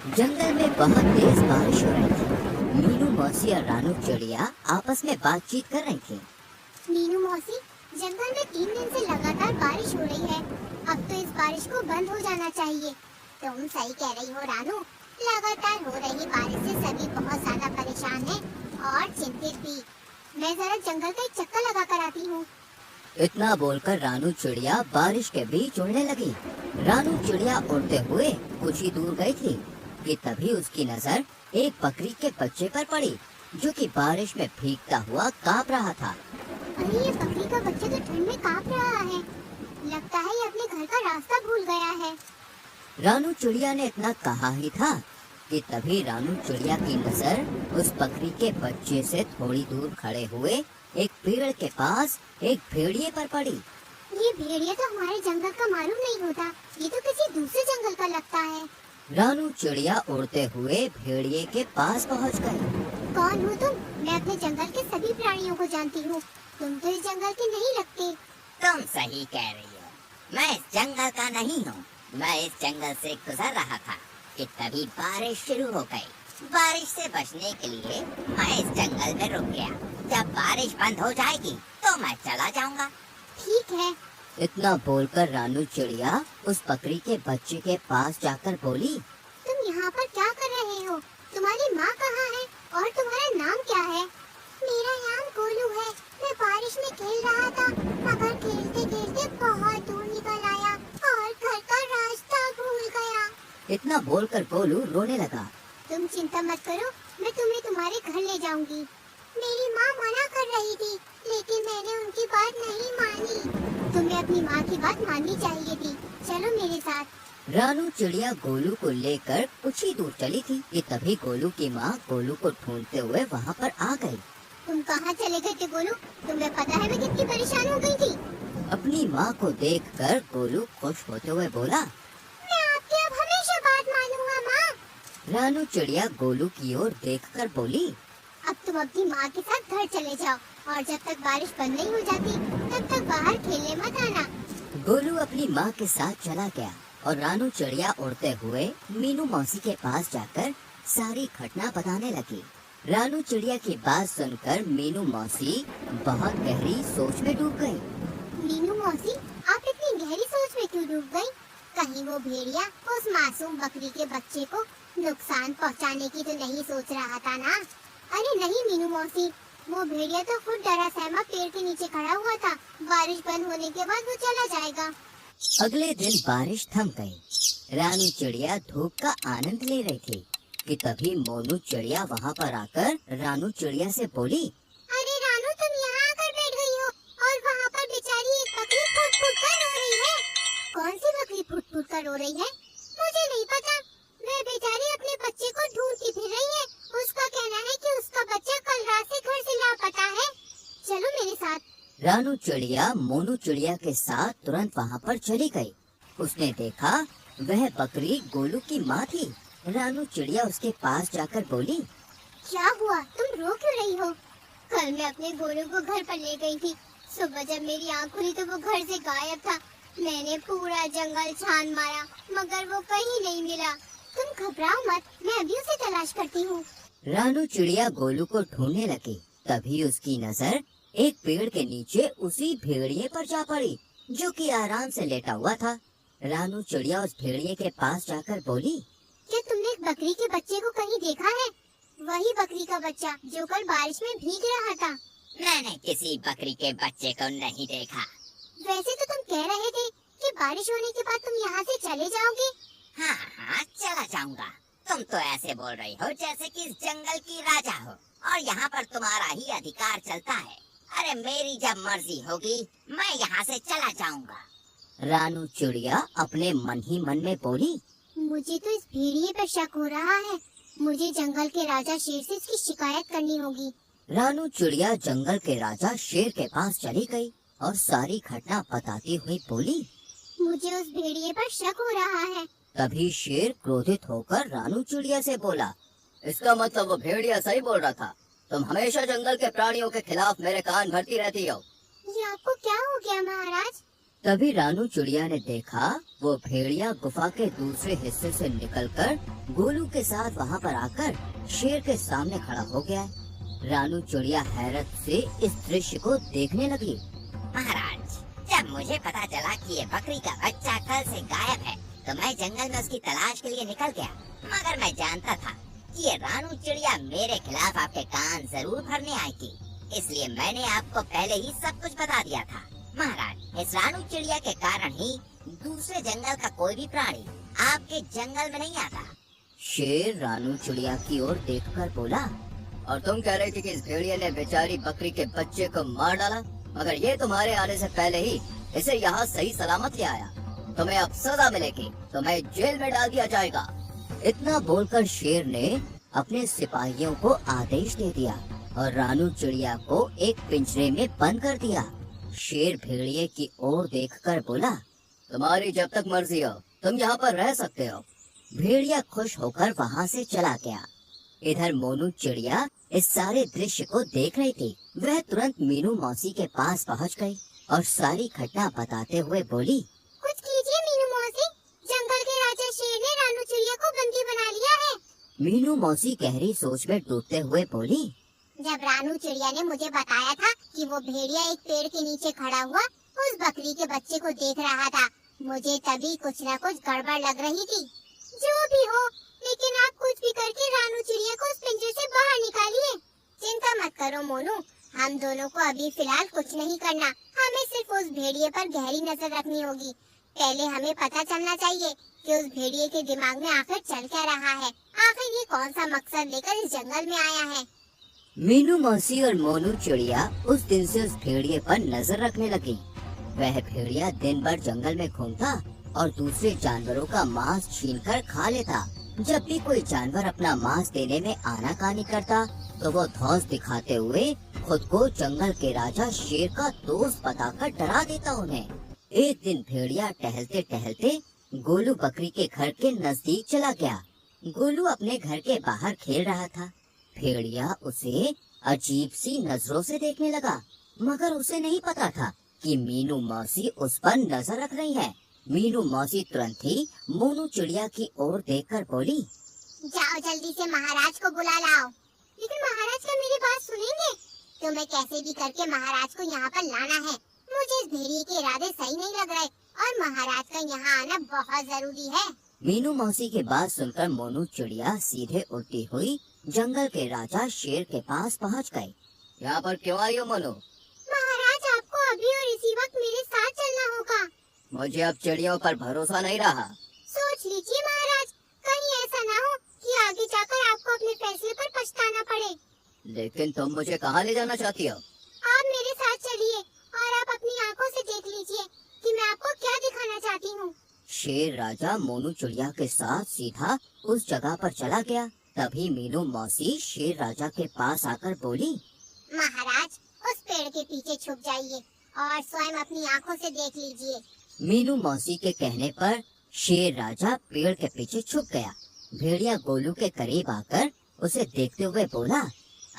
जंगल में बहुत तेज बारिश हो रही थी। मीनू मौसी और रानू चिड़िया आपस में बातचीत कर रही थी। मीनू मौसी, जंगल में 3 दिन से लगातार बारिश हो रही है। अब तो इस बारिश को बंद हो जाना चाहिए। तुम सही कह रही हो रानू। लगातार हो रही बारिश से सभी बहुत ज्यादा परेशान हैं और चिंतित भी। मैं जरा जंगल का एक चक्कर लगा कर आती हूँ। इतना बोलकर रानू चिड़िया बारिश के बीच उड़ने लगी। रानू चिड़िया उड़ते हुए कुछ ही दूर गई थी कि तभी उसकी नजर एक बकरी के बच्चे पर पड़ी, जो कि बारिश में भीगता हुआ कांप रहा था। अरे ये बकरी का बच्चा तो ठंड में कांप रहा है। लगता है ये अपने घर का रास्ता भूल गया है। रानू चिड़िया ने इतना कहा ही था कि तभी रानू चिड़िया की नजर उस बकरी के बच्चे से थोड़ी दूर खड़े हुए एक पेड़ के पास एक भेड़िए पर पड़ी। ये भेड़िया तो हमारे जंगल का मालूम नहीं होता। ये तो किसी दूसरे जंगल का लगता है। रानू चिड़िया उड़ते हुए भेड़िए के पास पहुंच गई। कौन हो तुम? मैं अपने जंगल के सभी प्राणियों को जानती हूँ। तुम तो इस जंगल के नहीं लगते। तुम सही कह रही हो। मैं इस जंगल का नहीं हूँ। मैं इस जंगल से गुजर रहा था कि तभी बारिश शुरू हो गई। बारिश से बचने के लिए मैं इस जंगल में रुक गया। जब बारिश बंद हो जाएगी तो मैं चला जाऊंगा। ठीक है। इतना बोलकर रानू चिड़िया उस बकरी के बच्चे के पास जाकर बोली, तुम यहाँ पर क्या कर रहे हो? तुम्हारी माँ कहाँ है और तुम्हारा नाम क्या है? मेरा नाम गोलू है। मैं बारिश में खेल रहा था, मगर खेलते खेलते बहुत दूर निकल आया और घर का रास्ता भूल गया। इतना बोलकर गोलू रोने लगा। तुम चिंता मत करो, मैं तुम्हें तुम्हारे घर ले जाऊंगी। मेरी माँ मना कर रही थी, लेकिन मैंने उनकी बात नहीं मानी। तुम्हें अपनी माँ की बात माननी चाहिए थी। चलो मेरे साथ। रानू चिड़िया गोलू को लेकर कुछ ही दूर चली थी कि तभी गोलू की माँ गोलू को ढूंढते हुए वहाँ पर आ गई। तुम कहाँ चले गए थे गोलू? तुम्हें पता है मैं कितनी परेशान हो गई थी। अपनी माँ को देखकर गोलू खुश होते हुए बोला, मैं आपकी अब हमेशा बात मानूंगा माँ। रानू चिड़िया गोलू की ओर देखकर बोली, अब तुम अपनी माँ के साथ घर चले जाओ और जब तक बारिश बंद नहीं हो जाती तब तक बाहर खेलने मत आना। गोलू अपनी माँ के साथ चला गया और रानू चिड़िया उड़ते हुए मीनू मौसी के पास जाकर सारी घटना बताने लगी। रानू चिड़िया की बात सुनकर मीनू मौसी बहुत गहरी सोच में डूब गई। मीनू मौसी, आप इतनी गहरी सोच में क्यों डूब गई? कहीं वो भेड़िया उस मासूम बकरी के बच्चे को नुकसान पहुंचाने की तो नहीं सोच रहा था ना? अरे नहीं मीनू मौसी, वो भेड़िया तो खुद डरा सहमा पेड़ के नीचे खड़ा हुआ था। बारिश बंद होने के बाद वो चला जाएगा। अगले दिन बारिश थम गई। रानू चिड़िया धूप का आनंद ले रही थी कि तभी मोनू चिड़िया वहाँ पर आकर रानू चिड़िया से बोली, अरे रानू, तुम यहाँ आकर बैठ गई हो और वहाँ पर बेचारी एक बकरी फुट फुट कर रो रही है। कौन सी बकरी फुट फुट कर रो रही है? मुझे नहीं पता। वह बेचारी अपने बच्चे को ढूंढती फिर रही है। उसका कहना है कि उसका बच्चा कल रात से घर से लापता है। चलो मेरे साथ। रानू चिड़िया मोनू चिड़िया के साथ तुरंत वहाँ पर चली गई। उसने देखा वह बकरी गोलू की माँ थी। रानू चिड़िया उसके पास जाकर बोली, क्या हुआ? तुम रो क्यों रही हो? कल मैं अपने गोलू को घर पर ले गई थी। सुबह जब मेरी आँख खुली तो वो घर से गायब था। मैंने पूरा जंगल छान मारा मगर वो कहीं नहीं मिला। तुम घबराओ मत, मैं अभी उसे तलाश करती हूँ। रानू चिड़िया गोलू को ढूंढने लगी। तभी उसकी नजर एक पेड़ के नीचे उसी भेड़िए पर जा पड़ी, जो कि आराम से लेटा हुआ था। रानू चिड़िया उस भेड़िए के पास जाकर बोली, क्या तुमने एक बकरी के बच्चे को कहीं देखा है? वही बकरी का बच्चा जो कल बारिश में भीग रहा था। मैंने किसी बकरी के बच्चे को नहीं देखा। वैसे तो तुम कह रहे थे कि बारिश होने के बाद तुम यहाँ से चले जाओगे। हाँ हाँ, चला जाऊंगा। तुम तो ऐसे बोल रही हो जैसे कि इस जंगल की राजा हो और यहाँ पर तुम्हारा ही अधिकार चलता है। अरे मेरी जब मर्जी होगी मैं यहाँ से चला जाऊंगा। रानू चिड़िया अपने मन ही मन में बोली, मुझे तो इस भेड़िए पर शक हो रहा है। मुझे जंगल के राजा शेर से इसकी शिकायत करनी होगी। रानू चिड़िया जंगल के राजा शेर के पास चली गई और सारी घटना बताती हुई बोली, मुझे उस भेड़िए पर शक हो रहा है। तभी शेर क्रोधित होकर रानू चिड़िया से बोला, इसका मतलब वो भेड़िया सही बोल रहा था। तुम हमेशा जंगल के प्राणियों के खिलाफ मेरे कान भरती रहती हो। ये आपको क्या हो गया महाराज? तभी रानू चिड़िया ने देखा वो भेड़िया गुफा के दूसरे हिस्से से निकलकर गोलू के साथ वहाँ पर आकर शेर के सामने खड़ा हो गया है। रानू चिड़िया हैरत से इस दृश्य को देखने लगी। महाराज, जब मुझे पता चला कि ये बकरी का बच्चा कल से गायब है तो मैं जंगल में उसकी तलाश के लिए निकल गया, मगर मैं जानता था कि ये रानू चिड़िया मेरे खिलाफ आपके कान जरूर भरने आएगी, इसलिए मैंने आपको पहले ही सब कुछ बता दिया था। महाराज, इस रानू चिड़िया के कारण ही दूसरे जंगल का कोई भी प्राणी आपके जंगल में नहीं आता। शेर रानू चिड़िया की ओर देखकर बोला, और तुम कह रहे थे कि इस भेड़िया ने बेचारी बकरी के बच्चे को मार डाला, मगर ये तुम्हारे आने से पहले ही इसे यहाँ सही सलामत ले आया। तुम्हें अब सजा मिलेगी, तुम्हें जेल में डाल दिया जाएगा। इतना बोलकर शेर ने अपने सिपाहियों को आदेश दे दिया और रानू चिड़िया को एक पिंजरे में बंद कर दिया। शेर भेड़िए की ओर देखकर बोला, तुम्हारी जब तक मर्जी हो तुम यहाँ पर रह सकते हो। भेड़िया खुश होकर वहाँ से चला गया। इधर मोनू चिड़िया इस सारे दृश्य को देख रही थी। वह तुरंत मीनू मौसी के पास पहुँच गई और सारी घटना बताते हुए बोली, कुछ कीजिए मीनू मौसी, जंगल के राजा शेर ने रानू चिड़िया को बंदी बना लिया है। मीनू मौसी गहरी सोच में डूबते हुए बोली, जब रानू चिड़िया ने मुझे बताया था कि वो भेड़िया एक पेड़ के नीचे खड़ा हुआ उस बकरी के बच्चे को देख रहा था, मुझे तभी कुछ न कुछ गड़बड़ लग रही थी। जो भी हो, लेकिन आप कुछ भी करके रानू चिड़िया को उस पिंजरे से बाहर निकालिए। चिंता मत करो मोनू, हम दोनों को अभी फिलहाल कुछ नहीं करना, हमें सिर्फ उस भेड़िए पर गहरी नजर रखनी होगी। पहले हमें पता चलना चाहिए कि उस भेड़िए के दिमाग में आखिर चल क्या रहा है, आखिर ये कौन सा मकसद लेकर इस जंगल में आया है। मीनू मौसी और मोनू चिड़िया उस दिन से उस भेड़िए पर नजर रखने लगी। वह भेड़िया दिन भर जंगल में घूमता और दूसरे जानवरों का मांस छीनकर खा लेता। जब भी कोई जानवर अपना मांस देने में आनाकानी करता तो वो धौंस दिखाते हुए खुद को जंगल के राजा शेर का दोस्त बताकर डरा देता उन्हें। एक दिन भेड़िया टहलते टहलते गोलू बकरी के घर के नजदीक चला गया। गोलू अपने घर के बाहर खेल रहा था। भेड़िया उसे अजीब सी नजरों से देखने लगा, मगर उसे नहीं पता था कि मीनू मौसी उस पर नजर रख रही है। मीनू मौसी तुरंत ही मोनू चिड़िया की ओर देखकर बोली, जाओ जल्दी से महाराज को बुला लाओ। लेकिन महाराज क्या मेरी बात सुनेंगे? तुम्हें कैसे भी करके महाराज को यहाँ पर लाना है। मुझे इस भेड़िए के इरादे सही नहीं लग रहे और महाराज का यहाँ आना बहुत जरूरी है। मीनू मौसी की बात सुनकर मोनू चिड़िया सीधे उड़ती हुई जंगल के राजा शेर के पास पहुँच गई। यहाँ पर क्यों आई हो मोनू? महाराज, आपको अभी और इसी वक्त मेरे साथ चलना होगा। मुझे अब चिड़ियों पर भरोसा नहीं रहा। सोच लीजिए महाराज, कहीं ऐसा ना हो कि आगे जाकर आपको अपने फैसले पर पछताना पड़े। लेकिन तुम मुझे कहाँ ले जाना चाहती हो? आप मेरे साथ चलिए और आप अपनी आंखों से देख लीजिए कि मैं आपको क्या दिखाना चाहती हूँ। शेर राजा मोनू चिड़िया के साथ सीधा उस जगह पर चला गया। तभी मीनू मौसी शेर राजा के पास आकर बोली, महाराज, उस पेड़ के पीछे छुप जाइए और स्वयं अपनी आंखों से देख लीजिए। मीनू मौसी के कहने पर शेर राजा पेड़ के पीछे छुप गया। भेड़िया गोलू के करीब आकर उसे देखते हुए बोला,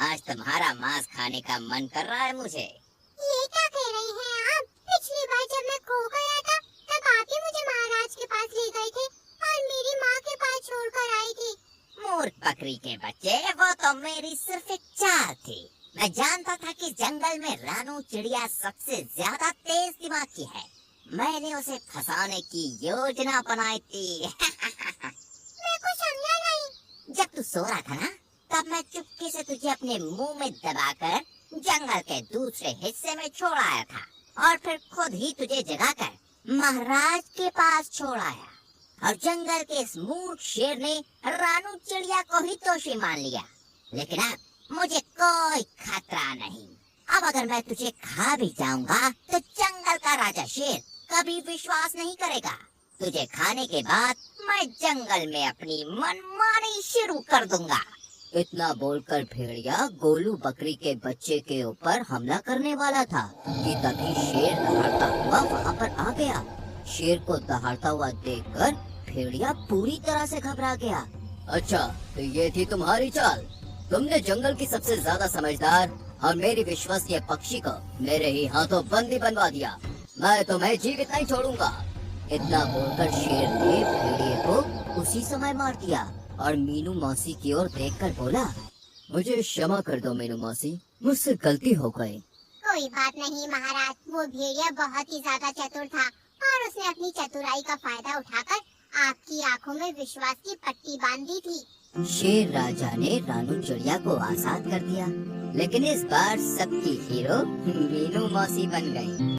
आज तुम्हारा मांस खाने का मन कर रहा है मुझे। ये क्या कह रहे हैं आप? पिछली बार जब मैं खो गया था तब आप ही मुझे महाराज के पास ले गए थे और मेरी माँ के पास छोड़कर आए थे। मूर्ख बकरी के बच्चे, वो तो मेरी सिर्फ एक चाल थी। मैं जानता था कि जंगल में रानू चिड़िया सबसे ज्यादा तेज दिमाग की है। मैंने उसे फंसाने की योजना बनाई थी। मैं कुछ समझा नहीं। जब तू सो रहा था ना, तब मैं चुपके से तुझे अपने मुंह में दबाकर जंगल के दूसरे हिस्से में छोड़ आया था और फिर खुद ही तुझे जगाकर महाराज के पास छोड़ आया। और जंगल के इस मूर्ख शेर ने रानू चिड़िया को ही दोषी मान लिया। लेकिन अब मुझे कोई खतरा नहीं। अब अगर मैं तुझे खा भी जाऊंगा तो जंगल का राजा शेर कभी विश्वास नहीं करेगा। तुझे खाने के बाद मैं जंगल में अपनी मनमानी शुरू कर दूंगा। इतना बोलकर भेड़िया गोलू बकरी के बच्चे के ऊपर हमला करने वाला था कि तभी शेर दहाड़ता हुआ वहाँ पर आ गया। शेर को दहाड़ता हुआ देखकर भेड़िया पूरी तरह से घबरा गया। अच्छा, तो ये थी तुम्हारी चाल? तुमने जंगल की सबसे ज्यादा समझदार और मेरी विश्वसनीय पक्षी को मेरे ही हाथों बंदी बनवा दिया। मैं तुम्हें जीवित नहीं छोड़ूंगा। इतना बोलकर शेर ने भेड़िए को उसी समय मार दिया और मीनू मौसी की ओर देखकर बोला, मुझे क्षमा कर दो मीनू मौसी, मुझसे गलती हो गई। कोई बात नहीं महाराज, वो भेड़िया बहुत ही ज्यादा चतुर था और उसने अपनी चतुराई का फायदा उठाकर आपकी आंखों में विश्वास की पट्टी बांध दी थी। शेर राजा ने रानू चिड़िया को आजाद कर दिया, लेकिन इस बार सबकी हीरो मीनू मौसी बन गई।